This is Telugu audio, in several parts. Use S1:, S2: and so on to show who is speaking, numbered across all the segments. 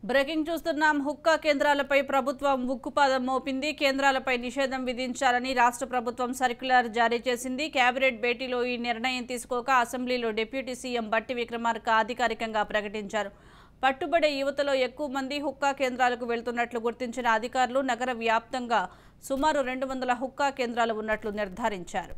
S1: బ్రేకింగ్ చూస్తున్నాం. హుక్కా కేంద్రాలపై ప్రభుత్వం ఉక్కుపాదం మోపింది. కేంద్రాలపై నిషేధం విధించాలని రాష్ట్ర ప్రభుత్వం సర్క్యులర్ జారీ చేసింది. కేబినెట్ భేటీలో ఈ నిర్ణయం తీసుకోక అసెంబ్లీలో డిప్యూటీ సీఎం బట్టి విక్రమార్క అధికారికంగా ప్రకటించారు. పట్టుబడే యువతలో ఎక్కువ మంది హుక్కా కేంద్రాలకు వెళ్తున్నట్లు గుర్తించిన అధికారులు నగర వ్యాప్తంగా సుమారు 200 హుక్కా కేంద్రాలు ఉన్నట్లు నిర్ధారించారు.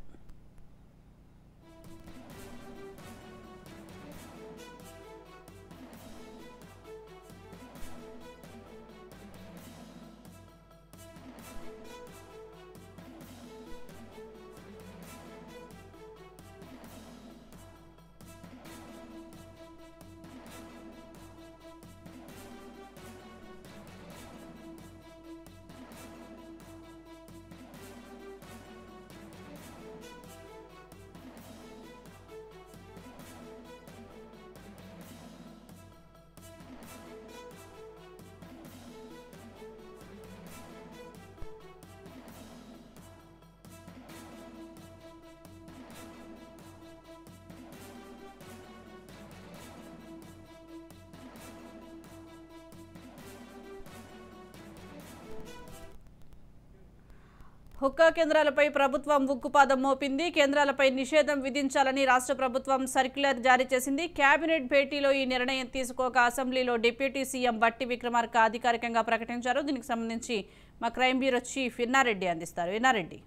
S1: హుక్కా కేంద్రాలపై ప్రభుత్వం ఉక్కుపాదం మోపింది. కేంద్రాలపై నిషేధం విధించాలని రాష్ట్ర ప్రభుత్వం సర్క్యులర్ జారీ చేసింది. కేబినెట్ భేటీలో ఈ నిర్ణయం తీసుకోక అసెంబ్లీలో డిప్యూటీ సీఎం బట్టి విక్రమార్క అధికారికంగా ప్రకటించారు. దీనికి సంబంధించి మా క్రైమ్ బ్యూరో చీఫ్ ఇన్నారెడ్డి అందిస్తారు. ఇన్నారెడ్డి,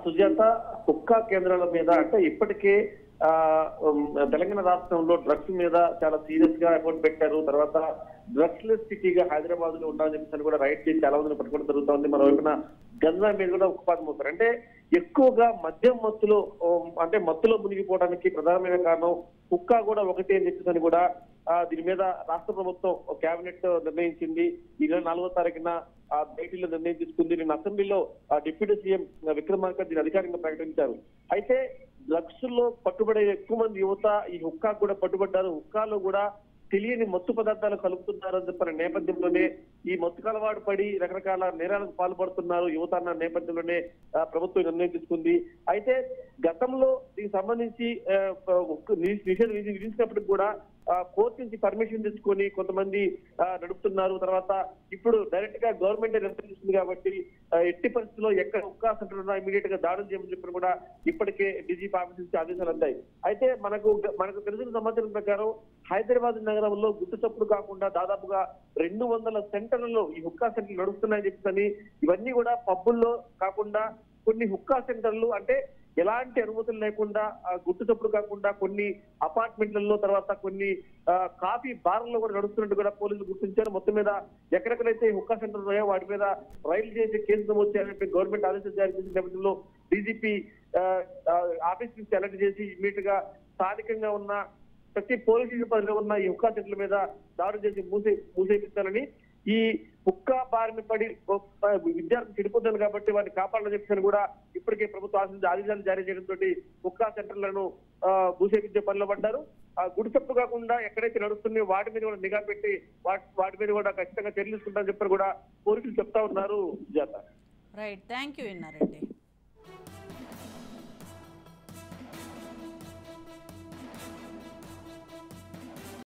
S2: సుజాత, హుక్కా కేంద్రాల మీద అంటే ఇప్పటికే తెలంగాణ రాష్ట్రంలో డ్రగ్స్ మీద చాలా సీరియస్ గా ఎఫర్ట్ పెట్టారు. తర్వాత డ్రగ్స్ లెస్ సిటీగా హైదరాబాద్ లో ఉండాలని చెప్పేసి కూడా రైట్ చేసి చాలా మందిని పట్టుకోవడం జరుగుతుంది. మరోవైపున గంజా మీద కూడా ఉక్కుపాదం అవుతారు. అంటే ఎక్కువగా మద్యం మత్తులో అంటే మత్తులో మునిగిపోవడానికి ప్రధానమైన కారణం హుక్కా కూడా ఒకటి అని చెప్పేసి కూడా దీని మీద రాష్ట్ర ప్రభుత్వం కేబినెట్ నిర్ణయించింది. ఈ నెల 4వ తారీఖున భేటీలో నిర్ణయం తీసుకుంది. నిన్న అసెంబ్లీలో డిప్యూటీ సీఎం విక్రమార్క దీని అధికారికంగా ప్రకటించారు. అయితే డ్రగ్స్ లో పట్టుబడే ఎక్కువ మంది యువత ఈ హుక్కా కూడా పట్టుబడ్డారు. హుక్కాలో కూడా తెలియని మత్తు పదార్థాలు కలుపుతున్నారని చెప్పిన నేపథ్యంలోనే ఈ మత్తుకు అలవాటు పడి రకరకాల నేరాలకు పాల్పడుతున్నారు యువత అన్న నేపథ్యంలోనే ప్రభుత్వం నిర్ణయం తీసుకుంది. అయితే గతంలో దీనికి సంబంధించి నిషేధం విధించినప్పటికి కూడా కోర్టు నుంచి పర్మిషన్ తెచ్చుకొని కొంతమంది నడుపుతున్నారు. తర్వాత ఇప్పుడు డైరెక్ట్ గా గవర్నమెంట్ నిర్ణయిస్తుంది కాబట్టి ఎట్టి పరిస్థితుల్లో ఎక్కడ హుక్కా సెంటర్ ఉన్నా ఇమీడియట్ గా దాడులు చేయమని చెప్పి కూడా ఇప్పటికే డీజీపీ ఆఫీస్ నుంచి ఆదేశాలు అందాయి. అయితే మనకు తెలిసిన సమాచారం ప్రకారం హైదరాబాద్ నగరంలో గుట్టు చప్పుడు కాకుండా దాదాపుగా 200 సెంటర్లలో ఈ హుక్కా సెంటర్లు నడుస్తున్నాయని చెప్పని ఇవన్నీ కూడా పబ్బుల్లో కాకుండా కొన్ని హుక్కా సెంటర్లు అంటే ఎలాంటి అనుమతులు లేకుండా గుట్టు చప్పుడు కాకుండా కొన్ని అపార్ట్మెంట్లలో తర్వాత కొన్ని కాఫీ బార్లలో కూడా నడుస్తున్నట్టు కూడా పోలీసులు గుర్తించారు. మొత్తం మీద ఎక్కడెక్కడైతే హుక్కా సెంటర్ ఉన్నాయో వాటి మీద రైలు చేసి కేసు నమోదు చేయాలని గవర్నమెంట్ ఆదేశాలు జారీ చేసిన నేపథ్యంలో డీజీపీ ఆఫీస్ నుంచి అలర్ట్ చేసి ఇమీడియట్ గా స్థానికంగా ఉన్న ప్రతి పోలీస్ స్టేషన్ పరిధిలో ఉన్న ఈ హుక్కా సెంటర్ల మీద దాడులు చేసి మూసేపిస్తారని, ఈ హుక్కా బారిన పడి విద్యార్థులు చెడిపోతుంది కాబట్టి వాటిని కాపాడాలని చెప్పేసి కూడా ఇప్పటికే ప్రభుత్వ ఆదేశాలు జారీ చేయడంతో హుక్కా సెంటర్లను మూసేపించే పనిలో పడ్డారు. గుడి చప్పుడు కాకుండా ఎక్కడైతే నడుస్తున్నాయో వాటి మీద కూడా నిఘా పెట్టి వాటి మీద కూడా ఖచ్చితంగా చర్యలు తీసుకుంటారని చెప్పి కూడా పోలీసులు చెప్తా ఉన్నారు.
S1: Right, thank you Inna Reddy.